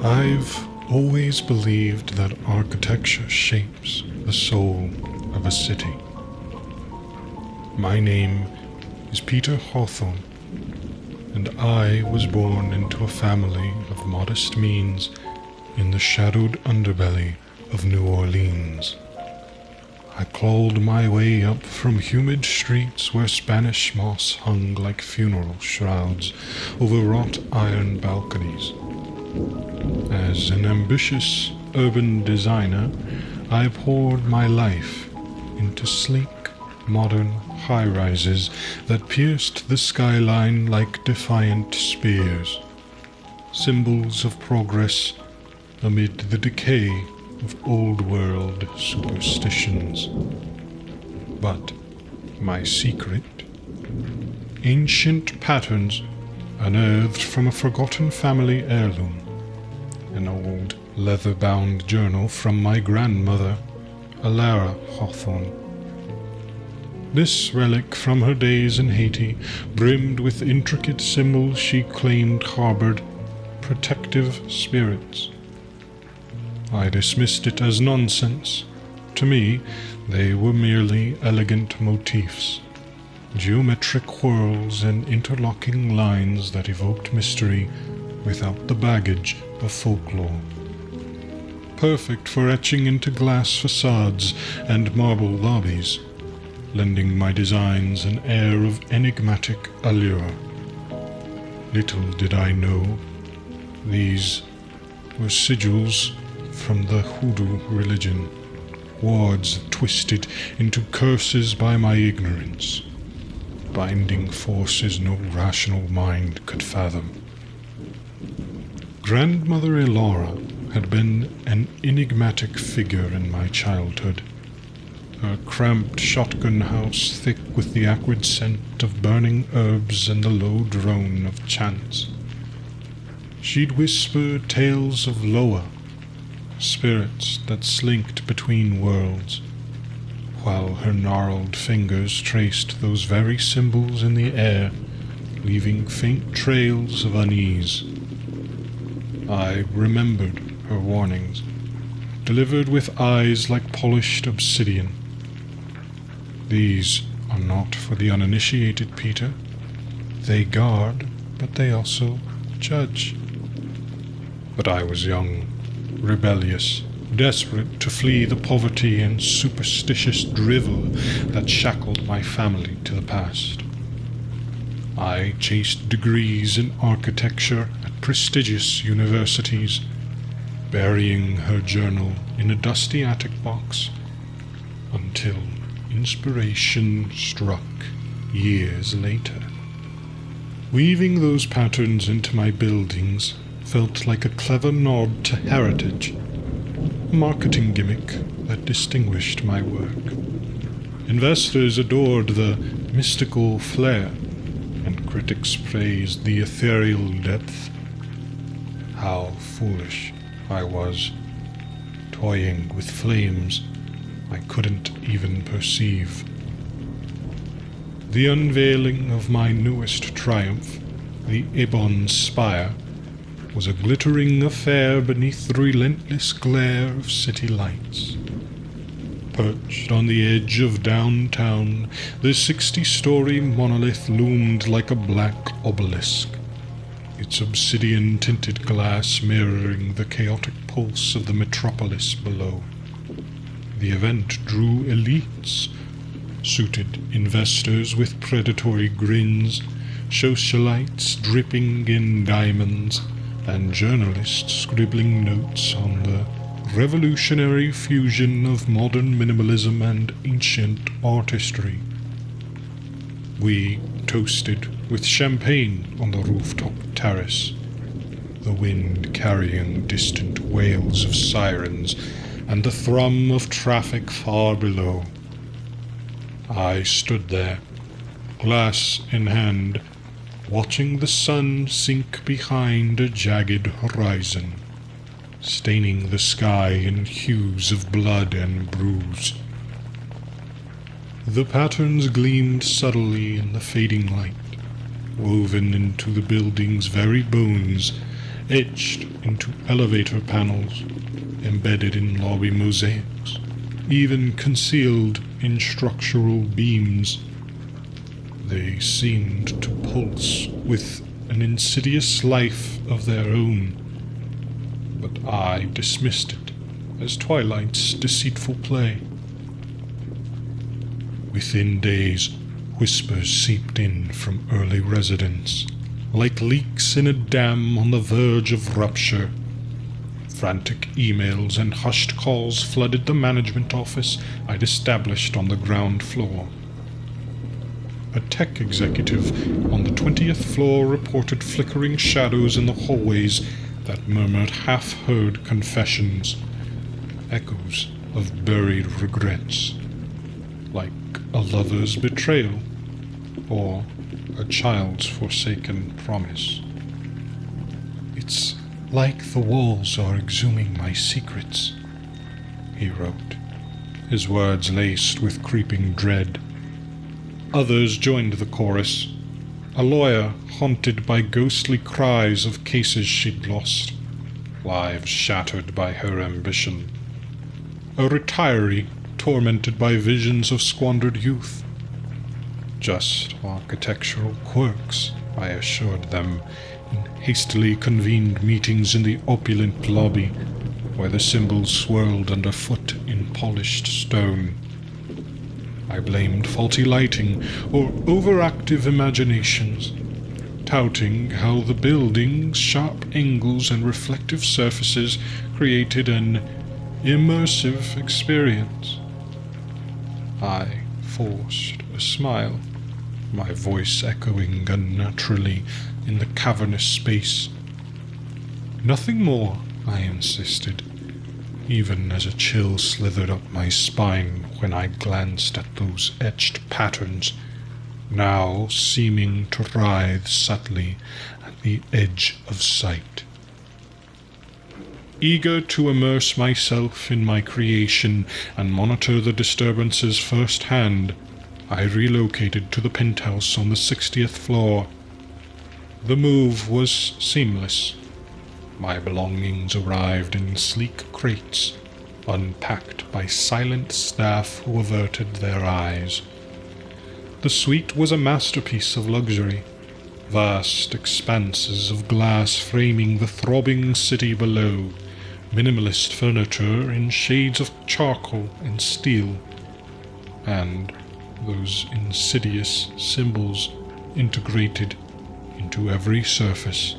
I've always believed that architecture shapes the soul of a city. My name is Peter Hawthorne, and I was born into a family of modest means in the shadowed underbelly of New Orleans. I clawed my way up from humid streets where Spanish moss hung like funeral shrouds over wrought iron balconies. As an ambitious urban designer, I poured my life into sleek, modern high-rises that pierced the skyline like defiant spears, symbols of progress amid the decay of old-world superstitions. But my secret? Ancient patterns unearthed from a forgotten family heirloom, an old leather-bound journal from my grandmother, Alara Hawthorne. This relic from her days in Haiti brimmed with intricate symbols she claimed harbored protective spirits. I dismissed it as nonsense. To me, they were merely elegant motifs, geometric whirls and interlocking lines that evoked mystery without the baggage of folklore. Perfect for etching into glass facades and marble lobbies, lending my designs an air of enigmatic allure. Little did I know, these were sigils from the hoodoo religion, wards twisted into curses by my ignorance, binding forces no rational mind could fathom. Grandmother Elora had been an enigmatic figure in my childhood, her cramped shotgun house thick with the acrid scent of burning herbs and the low drone of chants. She'd whisper tales of Loa, spirits that slinked between worlds, while her gnarled fingers traced those very symbols in the air, leaving faint trails of unease. I remembered her warnings, delivered with eyes like polished obsidian. These are not for the uninitiated, Peter. They guard, but they also judge. But I was young, rebellious, desperate to flee the poverty and superstitious drivel that shackled my family to the past. I chased degrees in architecture at prestigious universities, burying her journal in a dusty attic box, until inspiration struck years later. Weaving those patterns into my buildings felt like a clever nod to heritage, a marketing gimmick that distinguished my work. Investors adored the mystical flair, and critics praised the ethereal depth. How foolish I was, toying with flames I couldn't even perceive. The unveiling of my newest triumph, the Ibon Spire, was a glittering affair beneath the relentless glare of city lights. Perched on the edge of downtown, the 60-story monolith loomed like a black obelisk, its obsidian-tinted glass mirroring the chaotic pulse of the metropolis below. The event drew elites, suited investors with predatory grins, socialites dripping in diamonds, and journalists scribbling notes on the revolutionary fusion of modern minimalism and ancient artistry. We toasted with champagne on the rooftop terrace, the wind carrying distant wails of sirens and the thrum of traffic far below. I stood there, glass in hand, watching the sun sink behind a jagged horizon, staining the sky in hues of blood and bruise. The patterns gleamed subtly in the fading light, woven into the building's very bones etched into elevator panels, embedded in lobby mosaics, even concealed in structural beams. They seemed to pulse with an insidious life of their own, but I dismissed it as Twilight's deceitful play. Within days, whispers seeped in from early residents, like leaks in a dam on the verge of rupture. Frantic emails and hushed calls flooded the management office I'd established on the ground floor. A tech executive on the 20th floor reported flickering shadows in the hallways that murmured half-heard confessions, echoes of buried regrets, like a lover's betrayal or a child's forsaken promise. "It's like the walls are exhuming my secrets," he wrote, his words laced with creeping dread. Others joined the chorus. A lawyer haunted by ghostly cries of cases she'd lost, lives shattered by her ambition. A retiree tormented by visions of squandered youth. Just architectural quirks, I assured them, in hastily convened meetings in the opulent lobby, where the symbols swirled underfoot in polished stone. I blamed faulty lighting or overactive imaginations, touting how the building's sharp angles and reflective surfaces created an immersive experience. I forced a smile, my voice echoing unnaturally in the cavernous space. Nothing more, I insisted, even as a chill slithered up my spine when I glanced at those etched patterns, now seeming to writhe subtly at the edge of sight. Eager to immerse myself in my creation and monitor the disturbances firsthand, I relocated to the penthouse on the 60th floor. The move was seamless. My belongings arrived in sleek crates, unpacked by silent staff who averted their eyes. The suite was a masterpiece of luxury, vast expanses of glass framing the throbbing city below, minimalist furniture in shades of charcoal and steel, and those insidious symbols integrated into every surface.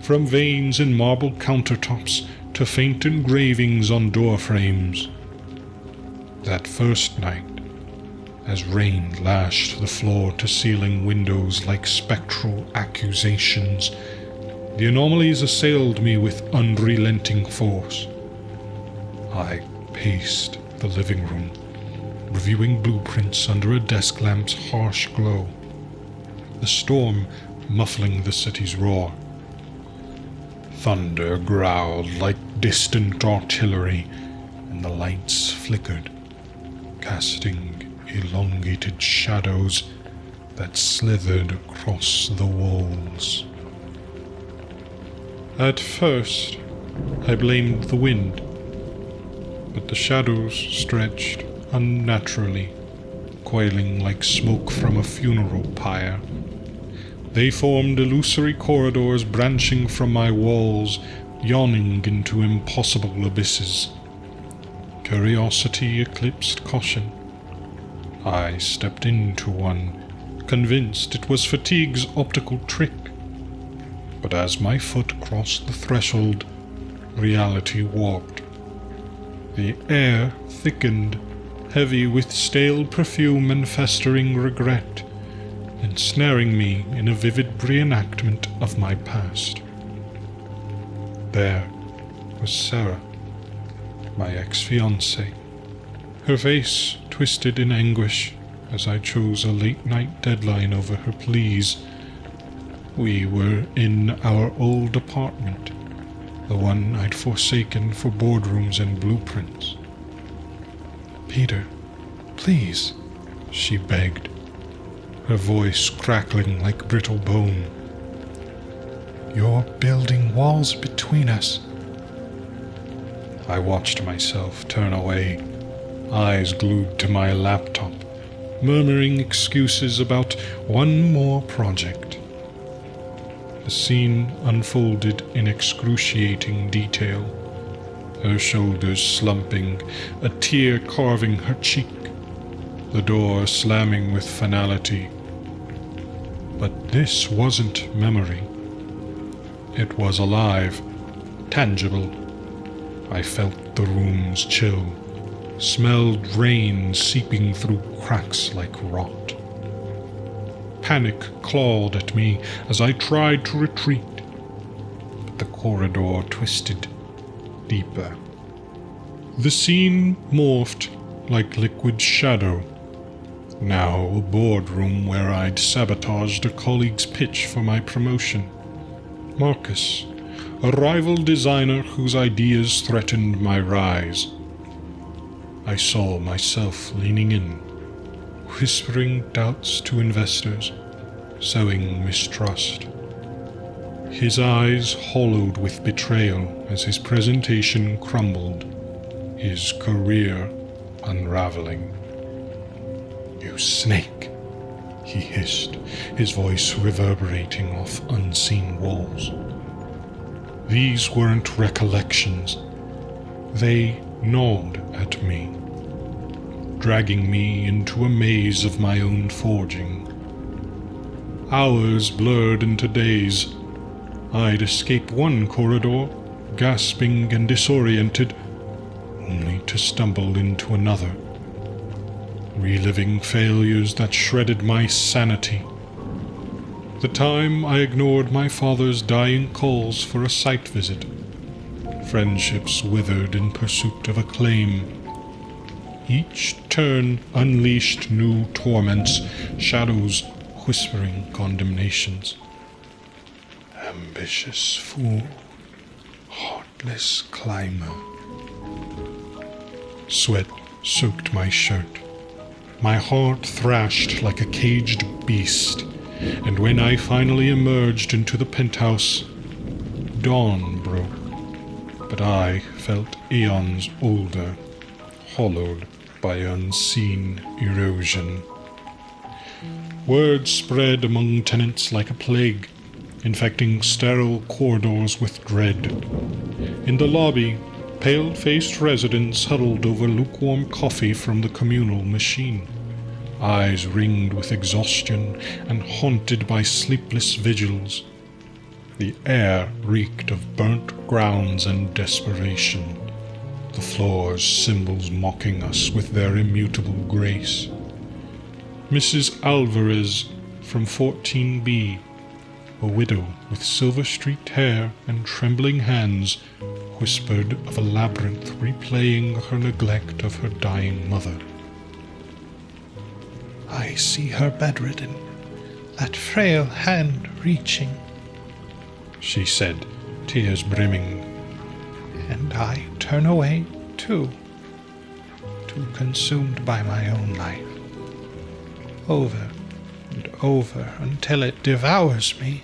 From veins in marble countertops to faint engravings on door frames. That first night, as rain lashed the floor-to-ceiling windows like spectral accusations, the anomalies assailed me with unrelenting force. I paced the living room, reviewing blueprints under a desk lamp's harsh glow, the storm muffling the city's roar. Thunder growled like distant artillery, and the lights flickered, casting elongated shadows that slithered across the walls. At first, I blamed the wind, but the shadows stretched unnaturally, coiling like smoke from a funeral pyre. They formed illusory corridors branching from my walls, yawning into impossible abysses. Curiosity eclipsed caution. I stepped into one, convinced it was fatigue's optical trick. But as my foot crossed the threshold, reality warped. The air thickened, heavy with stale perfume and festering regret, ensnaring me in a vivid reenactment of my past. There was Sarah, my ex-fiancée, her face twisted in anguish as I chose a late-night deadline over her pleas. We were in our old apartment, the one I'd forsaken for boardrooms and blueprints. "Peter, please," she begged, her voice crackling like brittle bone. You're building walls between us. I watched myself turn away, eyes glued to my laptop, murmuring excuses about one more project. The scene unfolded in excruciating detail, her shoulders slumping, a tear carving her cheek, the door slamming with finality. But this wasn't memory. It was alive, tangible. I felt the room's chill, smelled rain seeping through cracks like rot. Panic clawed at me as I tried to retreat, but the corridor twisted deeper. The scene morphed like liquid shadow. Now a boardroom where I'd sabotaged a colleague's pitch for my promotion. Marcus, a rival designer whose ideas threatened my rise. I saw myself leaning in, whispering doubts to investors, sowing mistrust. His eyes hollowed with betrayal as his presentation crumbled, his career unraveling. "You snake," he hissed, his voice reverberating off unseen walls. These weren't recollections. They gnawed at me, dragging me into a maze of my own forging. Hours blurred into days. I'd escape one corridor, gasping and disoriented, only to stumble into another, reliving failures that shredded my sanity. The time I ignored my father's dying calls for a site visit. Friendships withered in pursuit of acclaim. Each turn unleashed new torments, shadows whispering condemnations. Ambitious fool, heartless climber. Sweat soaked my shirt. My heart thrashed like a caged beast, and when I finally emerged into the penthouse, dawn broke. But I felt eons older, hollowed by unseen erosion. Word spread among tenants like a plague, infecting sterile corridors with dread. In the lobby, pale-faced residents huddled over lukewarm coffee from the communal machine, eyes ringed with exhaustion and haunted by sleepless vigils. The air reeked of burnt grounds and desperation, the floor's symbols mocking us with their immutable grace. Mrs. Alvarez from 14B, a widow with silver-streaked hair and trembling hands, whispered of a labyrinth replaying her neglect of her dying mother. "I see her bedridden, that frail hand reaching," she said, tears brimming. "And I turn away, too consumed by my own life. Over and over until it devours me."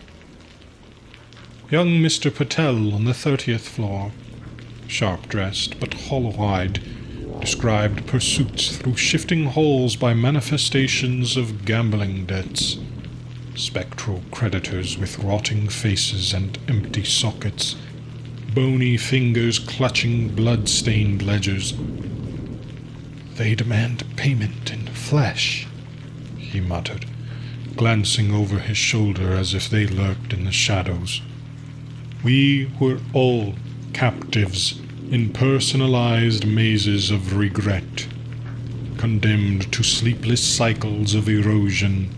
Young Mr. Patel on the 30th floor, sharp-dressed but hollow-eyed, described pursuits through shifting halls by manifestations of gambling debts, spectral creditors with rotting faces and empty sockets, bony fingers clutching blood-stained ledgers. "They demand payment in flesh," he muttered, glancing over his shoulder as if they lurked in the shadows. We were all captives in personalized mazes of regret, condemned to sleepless cycles of erosion.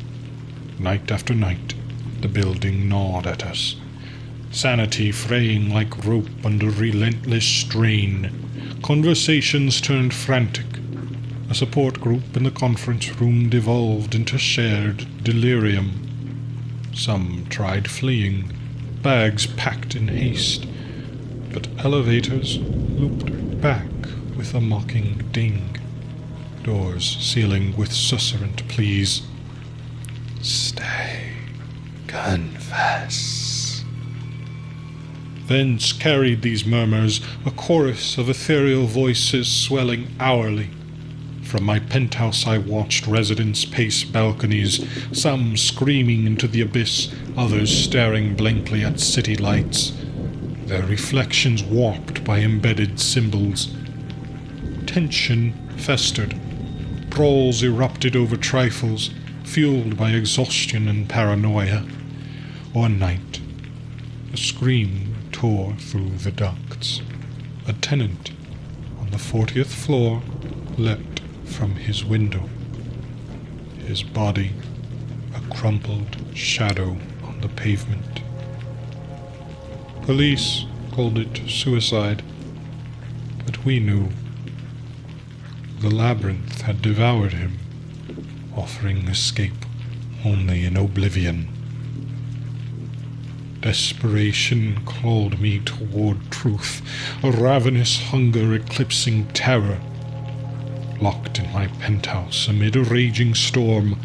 Night after night, the building gnawed at us, sanity fraying like rope under relentless strain. Conversations turned frantic. A support group in the conference room devolved into shared delirium. Some tried fleeing, bags packed in haste, but elevators looped back with a mocking ding, doors sealing with susurrant pleas. "Stay, confess." Thence carried these murmurs a chorus of ethereal voices swelling hourly. From my penthouse I watched residents pace balconies, some screaming into the abyss, others staring blankly at city lights, their reflections warped by embedded symbols. Tension festered. Brawls erupted over trifles, fueled by exhaustion and paranoia. One night, a scream tore through the ducts. A tenant on the 40th floor leapt from his window, his body a crumpled shadow on the pavement. Police called it suicide, but we knew. The Labyrinth had devoured him, offering escape only in oblivion. Desperation called me toward truth, a ravenous hunger eclipsing terror. Locked in my penthouse amid a raging storm,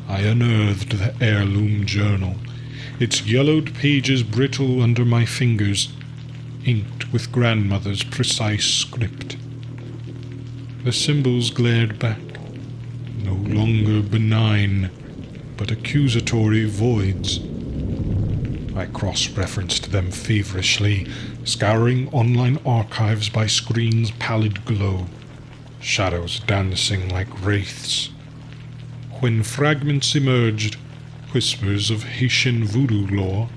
I unearthed the heirloom journal, its yellowed pages brittle under my fingers, inked with grandmother's precise script. The symbols glared back, no longer benign, but accusatory voids. I cross-referenced them feverishly, scouring online archives by screen's pallid glow, shadows dancing like wraiths. When fragments emerged, whispers of Haitian voodoo lore,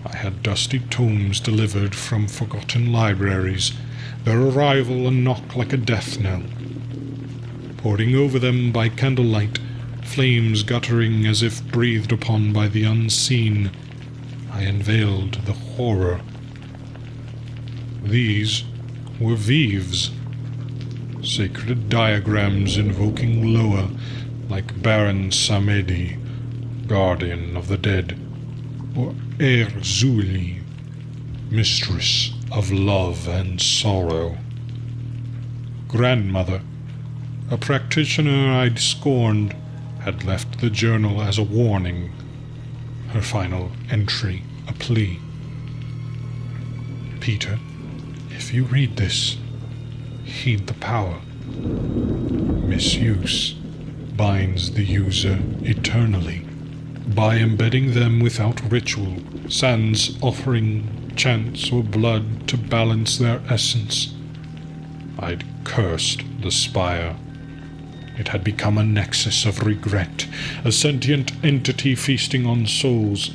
I had dusty tomes delivered from forgotten libraries, their arrival a knock like a death knell. Poring over them by candlelight, flames guttering as if breathed upon by the unseen, I unveiled the horror. These were Vives, sacred diagrams invoking Loa like Baron Samedi, guardian of the dead, or Erzuli, mistress of love and sorrow. Grandmother, a practitioner I'd scorned, had left the journal as a warning, her final entry a plea. Peter, if you read this, heed the power. Misuse binds the user eternally. By embedding them without ritual, sans offering chants or blood to balance their essence, I'd cursed the spire. It had become a nexus of regret, a sentient entity feasting on souls,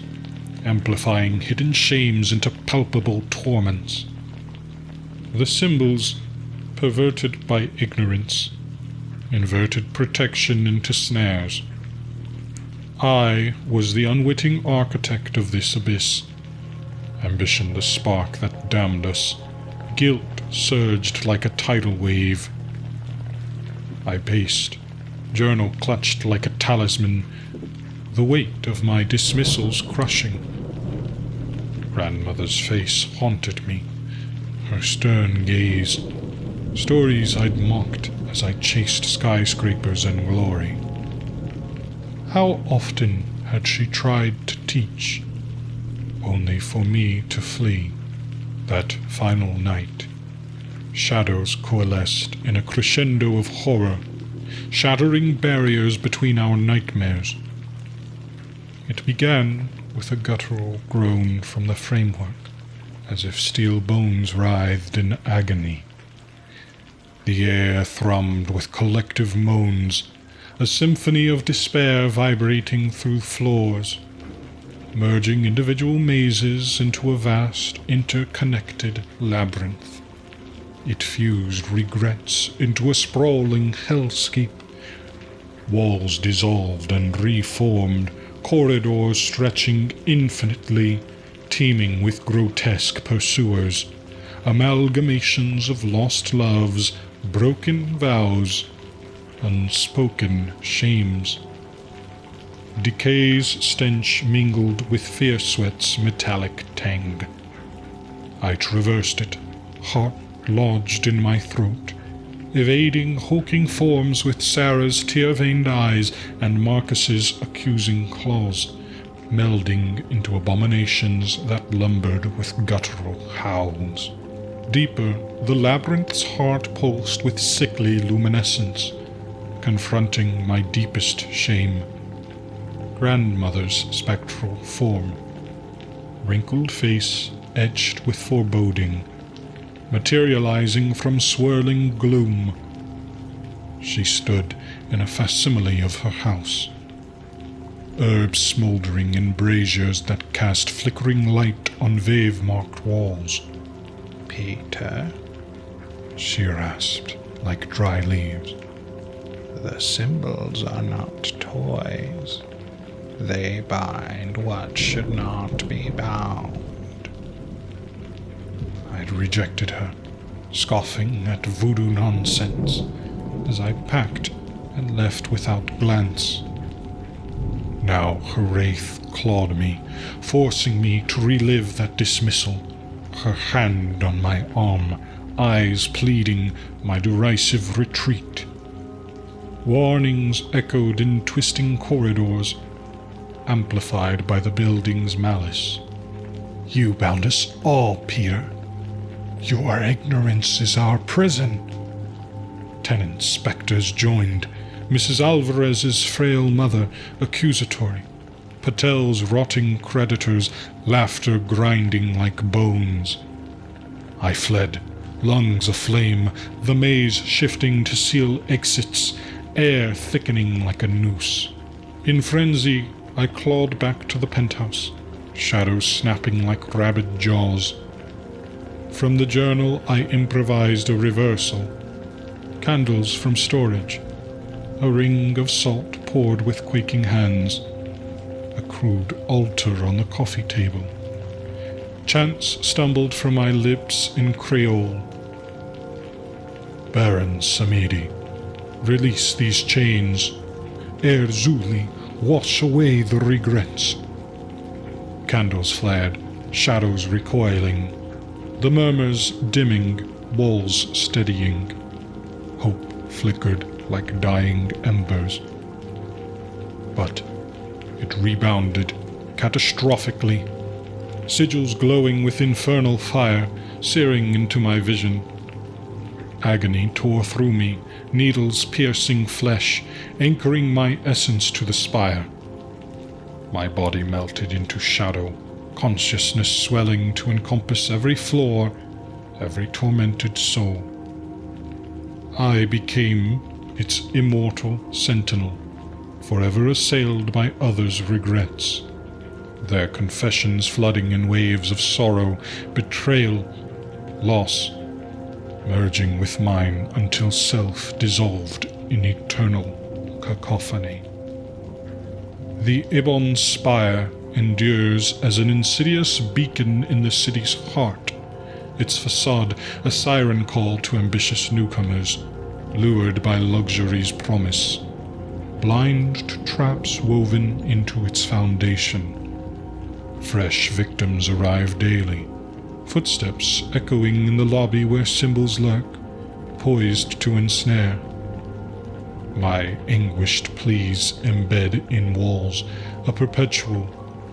amplifying hidden shames into palpable torments. The symbols, perverted by ignorance, inverted protection into snares. I was the unwitting architect of this abyss. Ambition the spark that damned us. Guilt surged like a tidal wave. I paced, journal clutched like a talisman, the weight of my dismissals crushing. Grandmother's face haunted me, her stern gaze, stories I'd mocked as I chased skyscrapers and glory. How often had she tried to teach, only for me to flee? That final night, shadows coalesced in a crescendo of horror, shattering barriers between our nightmares. It began with a guttural groan from the framework, as if steel bones writhed in agony. The air thrummed with collective moans, a symphony of despair vibrating through floors, merging individual mazes into a vast, interconnected labyrinth. It fused regrets into a sprawling hellscape. Walls dissolved and reformed, corridors stretching infinitely, teeming with grotesque pursuers, amalgamations of lost loves, broken vows, unspoken shames. Decay's stench mingled with Fear Sweat's metallic tang. I traversed it, heart lodged in my throat, evading hulking forms with Sarah's tear-veined eyes and Marcus's accusing claws, melding into abominations that lumbered with guttural howls. Deeper, the labyrinth's heart pulsed with sickly luminescence, confronting my deepest shame. Grandmother's spectral form, wrinkled face etched with foreboding, materializing from swirling gloom. She stood in a facsimile of her house, herbs smoldering in braziers that cast flickering light on wave-marked walls. "Peter," she rasped like dry leaves. "the symbols are not toys. They bind what should not be bound." I'd rejected her, scoffing at voodoo nonsense, as I packed and left without glance. Now her wraith clawed me, forcing me to relive that dismissal, her hand on my arm, eyes pleading my derisive retreat. Warnings echoed in twisting corridors, amplified by the building's malice. "You bound us all, Peter. Your ignorance is our prison." Tenant specters joined, Mrs. Alvarez's frail mother accusatory, Patel's rotting creditors, laughter grinding like bones. I fled, lungs aflame, the maze shifting to seal exits, air thickening like a noose. In frenzy, I clawed back to the penthouse, shadows snapping like rabid jaws. From the journal, I improvised a reversal. Candles from storage, a ring of salt poured with quaking hands, a crude altar on the coffee table. Chants stumbled from my lips in Creole. "Baron Samedi, release these chains. Ere Zuli, wash away the regrets." Candles flared, shadows recoiling, the murmurs dimming, walls steadying. Hope flickered like dying embers. But it rebounded catastrophically, sigils glowing with infernal fire, searing into my vision. Agony tore through me, needles piercing flesh, anchoring my essence to the spire. My body melted into shadow, consciousness swelling to encompass every floor, every tormented soul. I became its immortal sentinel, forever assailed by others' regrets, their confessions flooding in waves of sorrow, betrayal, loss, merging with mine until self dissolved in eternal cacophony. The Ibon Spire endures as an insidious beacon in the city's heart, its facade a siren call to ambitious newcomers, lured by luxury's promise, blind to traps woven into its foundation. Fresh victims arrive daily, footsteps echoing in the lobby where symbols lurk, poised to ensnare. My anguished pleas embed in walls a perpetual,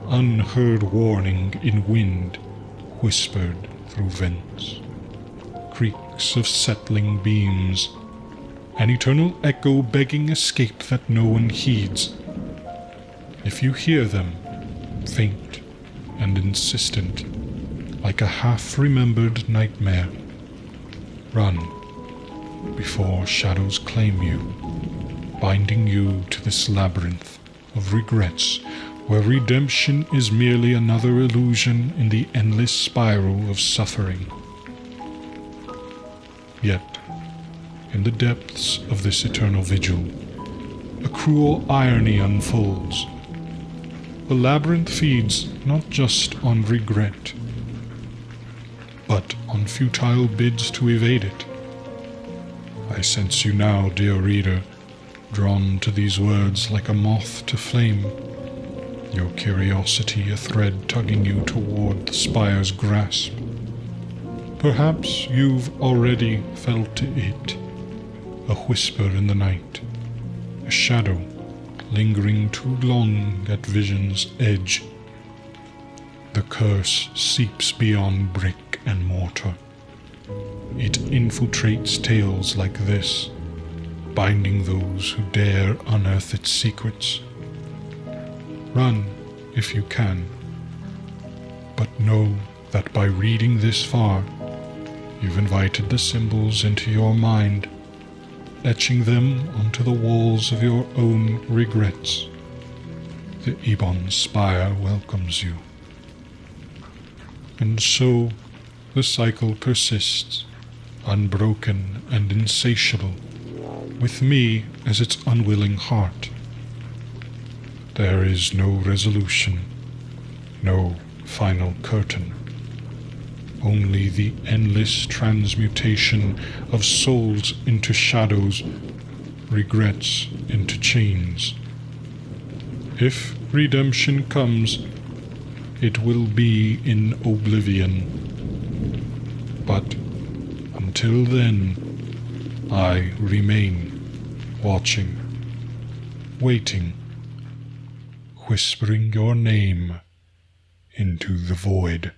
unheard warning in wind, whispered through vents. Creaks of settling beams, an eternal echo begging escape that no one heeds. If you hear them, faint and insistent, like a half-remembered nightmare, run before shadows claim you, binding you to this labyrinth of regrets where redemption is merely another illusion in the endless spiral of suffering. Yet, in the depths of this eternal vigil, a cruel irony unfolds. The labyrinth feeds not just on regret, but on futile bids to evade it. I sense you now, dear reader, drawn to these words like a moth to flame, your curiosity a thread tugging you toward the spire's grasp. Perhaps you've already felt it, a whisper in the night, a shadow lingering too long at vision's edge. The curse seeps beyond brick and mortar. It infiltrates tales like this, binding those who dare unearth its secrets. Run if you can, but know that by reading this far, you've invited the symbols into your mind, etching them onto the walls of your own regrets. The Ibon Spire welcomes you. And so the cycle persists, unbroken and insatiable, with me as its unwilling heart. There is no resolution, no final curtain, only the endless transmutation of souls into shadows, regrets into chains. If redemption comes, it will be in oblivion. But until then, I remain watching, waiting, whispering your name into the void.